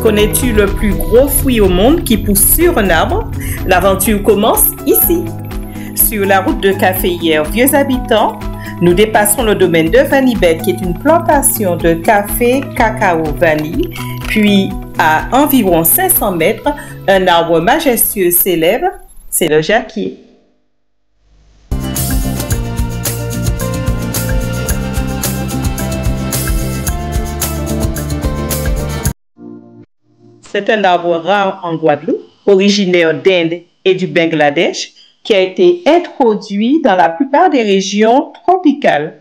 Connais-tu le plus gros fruit au monde qui pousse sur un arbre? L'aventure commence ici. Sur la route de Caféière Vieux Habitants, nous dépassons le domaine de Vanibet, qui est une plantation de café, cacao, vanille. Puis, à environ 500 mètres, un arbre majestueux s'élève, c'est le jacquier. C'est un arbre rare en Guadeloupe, originaire d'Inde et du Bangladesh, qui a été introduit dans la plupart des régions tropicales.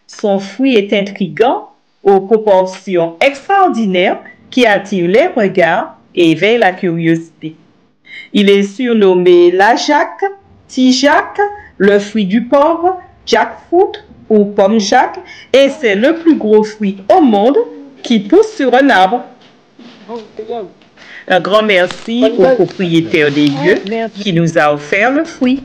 Son fruit est intriguant, aux proportions extraordinaires, qui attire les regards et éveille la curiosité. Il est surnommé l'ajac, tijac, le fruit du pauvre, jackfruit ou pomme jack, et c'est le plus gros fruit au monde qui pousse sur un arbre. Un grand merci au propriétaire des lieux qui nous a offert le fruit.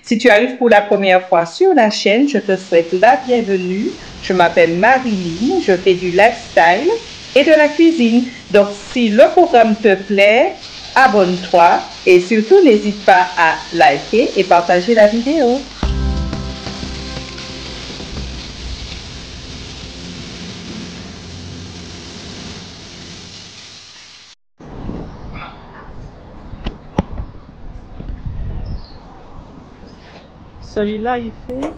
Si tu arrives pour la première fois sur la chaîne, je te souhaite la bienvenue. Je m'appelle Marilyn, je fais du lifestyle et de la cuisine. Donc, si le programme te plaît, abonne-toi et surtout n'hésite pas à liker et partager la vidéo. Celui-là, il fait...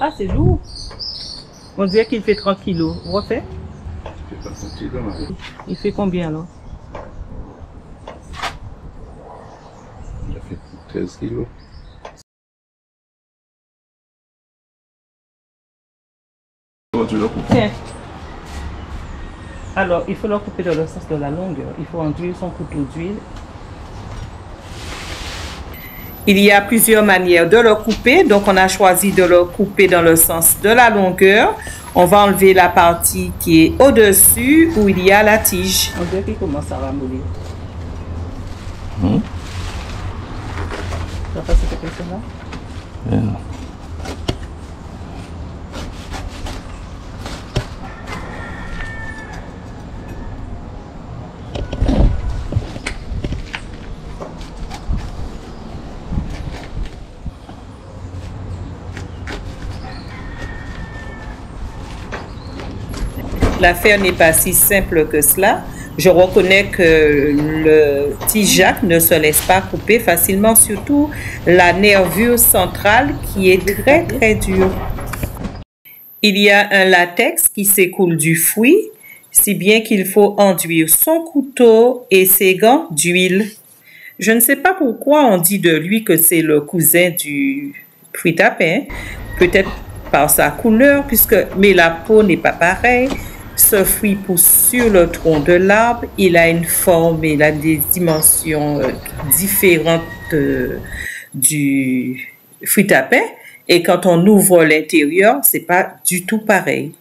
Ah, c'est lourd. On dirait qu'il fait 30 kilos. Refait. Il fait pas 30 kilos, Marie. Il fait combien, alors? Il a fait 13 kilos. Tu l'as coupé. Tiens. Alors, il faut le couper dans le sens de la longueur. Il faut enduire son couteau d'huile. Il y a plusieurs manières de le couper, donc on a choisi de le couper dans le sens de la longueur. On va enlever la partie qui est au-dessus où il y a la tige. On dirait qu'il commence à ramollir. Tu vas faire cette question-là? Yeah. L'affaire n'est pas si simple que cela. Je reconnais que le tijac ne se laisse pas couper facilement, surtout la nervure centrale qui est très très dure. Il y a un latex qui s'écoule du fruit, si bien qu'il faut enduire son couteau et ses gants d'huile. Je ne sais pas pourquoi on dit de lui que c'est le cousin du fruit à pain, peut-être par sa couleur, mais la peau n'est pas pareille. Ce fruit pousse sur le tronc de l'arbre, il a une forme, il a des dimensions différentes du fruit à pain, et quand on ouvre l'intérieur, c'est pas du tout pareil.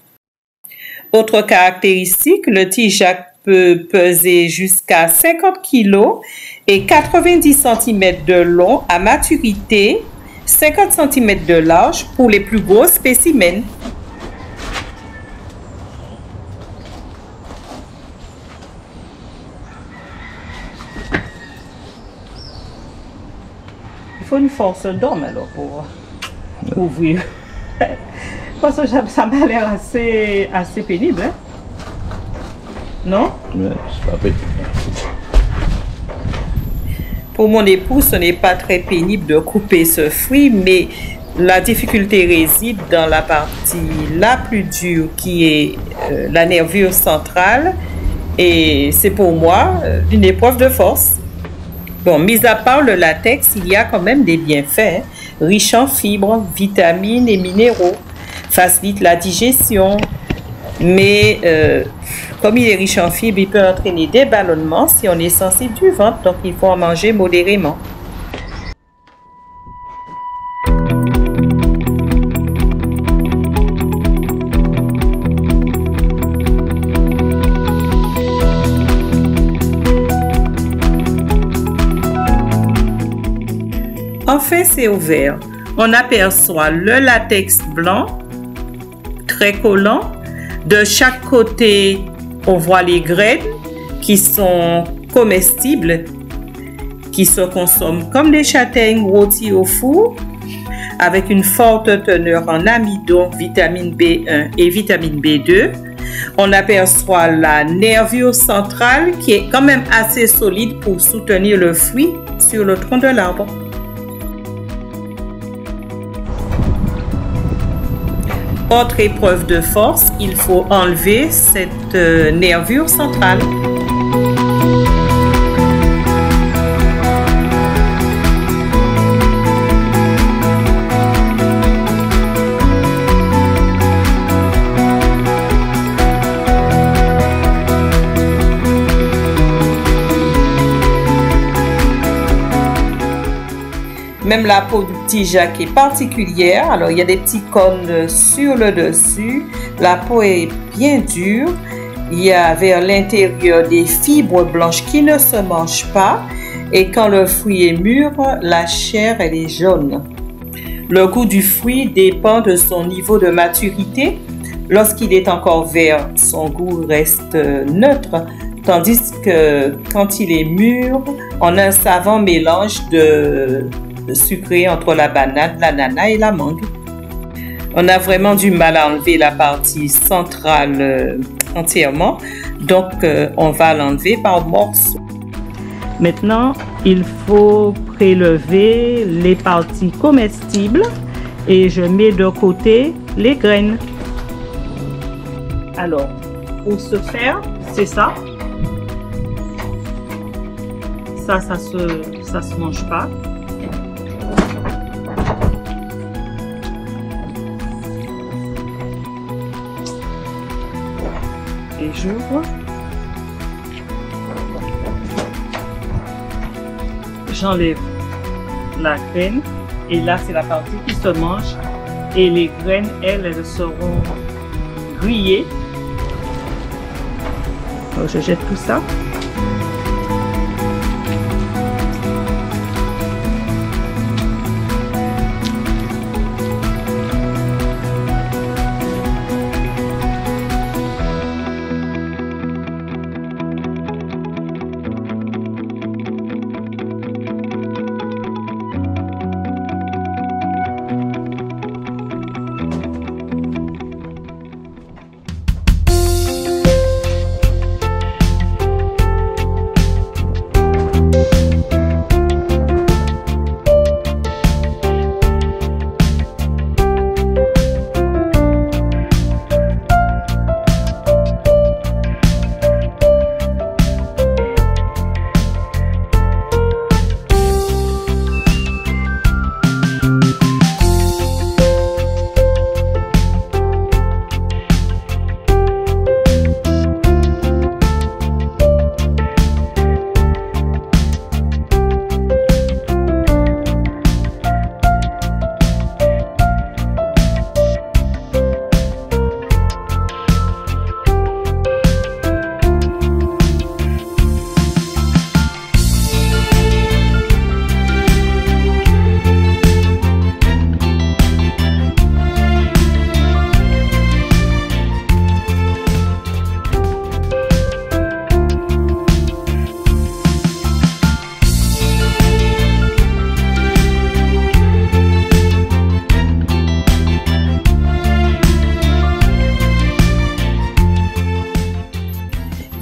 Autre caractéristique, le tijac peut peser jusqu'à 50 kg et 90 cm de long à maturité, 50 cm de large pour les plus gros spécimens. Il faut une force d'homme alors pour ouvrir. Parce que ça m'a l'air assez pénible, hein? Non? Ouais, c'est pas pénible. Pour mon époux, ce n'est pas très pénible de couper ce fruit, mais La difficulté réside dans la partie la plus dure qui est la nervure centrale et c'est pour moi une épreuve de force. Bon, mis à part le latex, il y a quand même des bienfaits, riche en fibres, vitamines et minéraux, facilite la digestion, mais comme il est riche en fibres, il peut entraîner des ballonnements si on est sensible du ventre, donc il faut en manger modérément. Enfin, c'est ouvert. On aperçoit le latex blanc, très collant. De chaque côté, on voit les graines qui sont comestibles, qui se consomment comme des châtaignes rôties au four, avec une forte teneur en amidon, vitamine B1 et vitamine B2. On aperçoit la nervure centrale qui est quand même assez solide pour soutenir le fruit sur le tronc de l'arbre. Autre épreuve de force, il faut enlever cette nervure centrale. Même la peau du petit Jacques est particulière. Alors, il y a des petits cônes sur le dessus. La peau est bien dure. Il y a vers l'intérieur des fibres blanches qui ne se mangent pas. Et quand le fruit est mûr, la chair, elle est jaune. Le goût du fruit dépend de son niveau de maturité. Lorsqu'il est encore vert, son goût reste neutre. Tandis que quand il est mûr, on a un savant mélange de sucré entre la banane, l'ananas et la mangue. On a vraiment du mal à enlever la partie centrale entièrement, donc on va l'enlever par morceaux. Maintenant, il faut prélever les parties comestibles et je mets de côté les graines. Alors, pour ce faire, c'est ça. Ça se mange pas. Et j'ouvre. J'enlève la graine et là c'est la partie qui se mange et les graines elles seront grillées. Alors, je jette tout ça.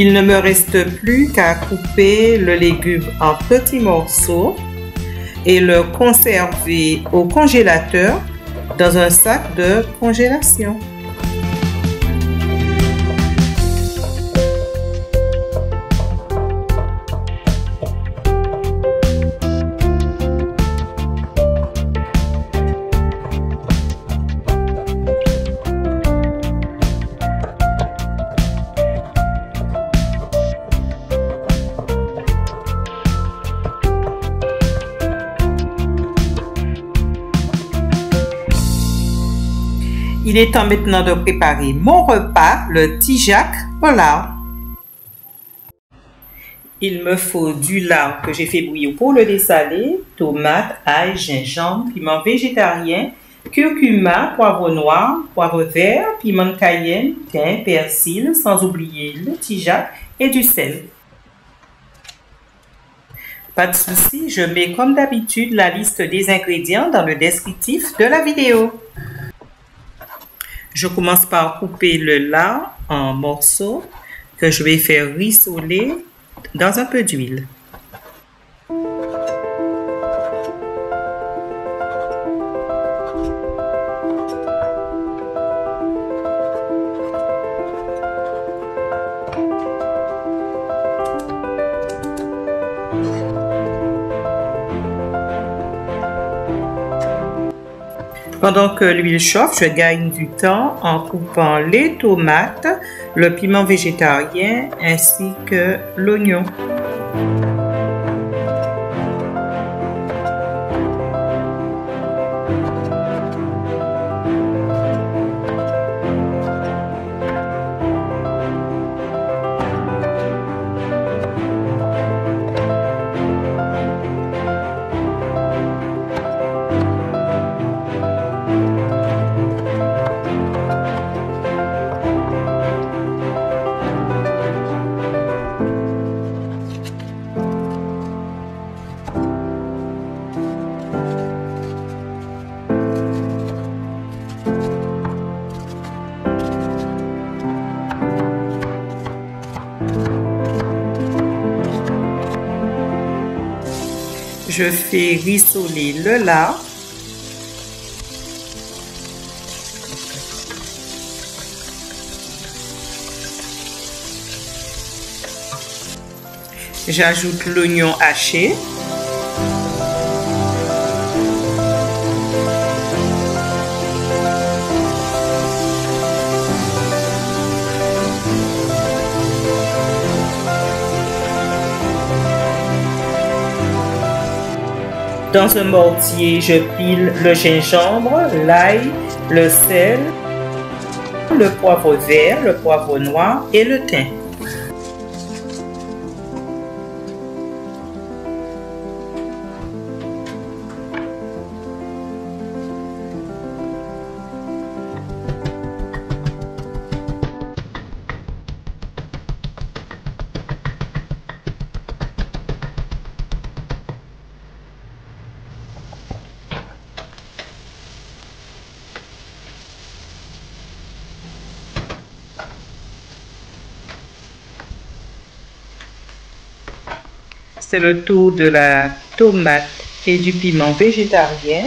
Il ne me reste plus qu'à couper le légume en petits morceaux et le conserver au congélateur dans un sac de congélation. Il est temps maintenant de préparer mon repas, le Tijac au lard. Il me faut du lard que j'ai fait bouillir pour le dessaler, tomates, ail, gingembre, piment végétarien, curcuma, poivre noir, poivre vert, piment de cayenne, thym, persil, sans oublier le Tijac et du sel. Pas de souci, je mets comme d'habitude la liste des ingrédients dans le descriptif de la vidéo. Je commence par couper le lard en morceaux que je vais faire rissoler dans un peu d'huile. Pendant que l'huile chauffe, je gagne du temps en coupant les tomates, le piment végétarien ainsi que l'oignon. Je fais rissoler le lard. J'ajoute l'oignon haché. Dans un mortier, je pile le gingembre, l'ail, le sel, le poivre vert, le poivre noir et le thym. C'est le tour de la tomate et du piment végétarien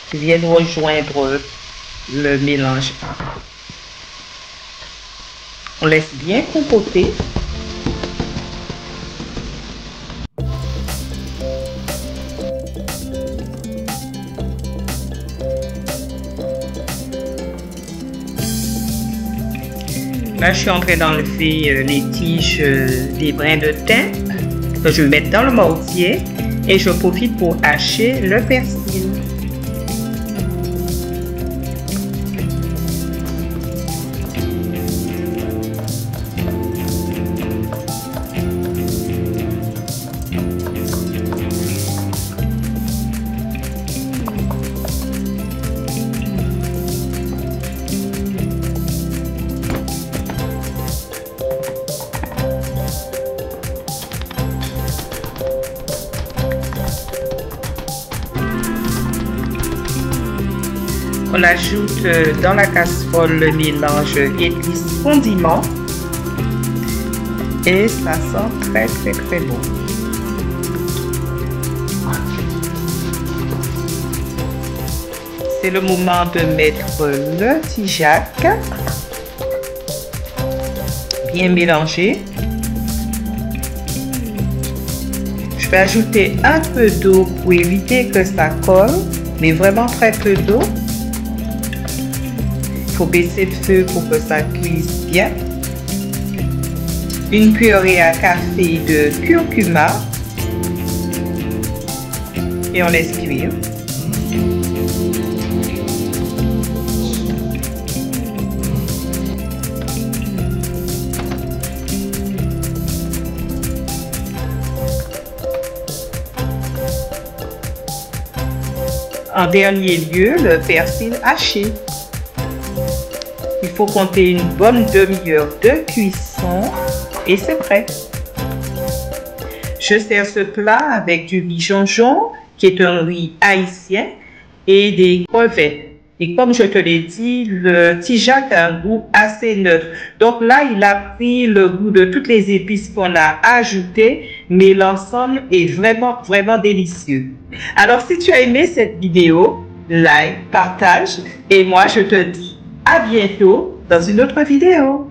qui viennent rejoindre le mélange. On laisse bien compoter. Là, je suis en train d'enlever les tiges des brins de thym que je vais mettre dans le mortier et je profite pour hacher le persil. On ajoute dans la casserole le mélange épices condiments et ça sent très bon. C'est le moment de mettre le Tijac. Bien mélanger. Je vais ajouter un peu d'eau pour éviter que ça colle, mais vraiment très peu d'eau. Il faut baisser le feu pour que ça cuise bien. Une cuillerée à café de curcuma. Et on laisse cuire. En dernier lieu, le persil haché. Il faut compter une bonne demi-heure de cuisson et c'est prêt. Je sers ce plat avec du riz jonjon, qui est un riz haïtien, et des crevettes. Et comme je te l'ai dit, le Tijac a un goût assez neutre. Donc là, il a pris le goût de toutes les épices qu'on a ajoutées, mais l'ensemble est vraiment, vraiment délicieux. Alors, si tu as aimé cette vidéo, like, partage, et moi, je te dis à bientôt dans une autre vidéo.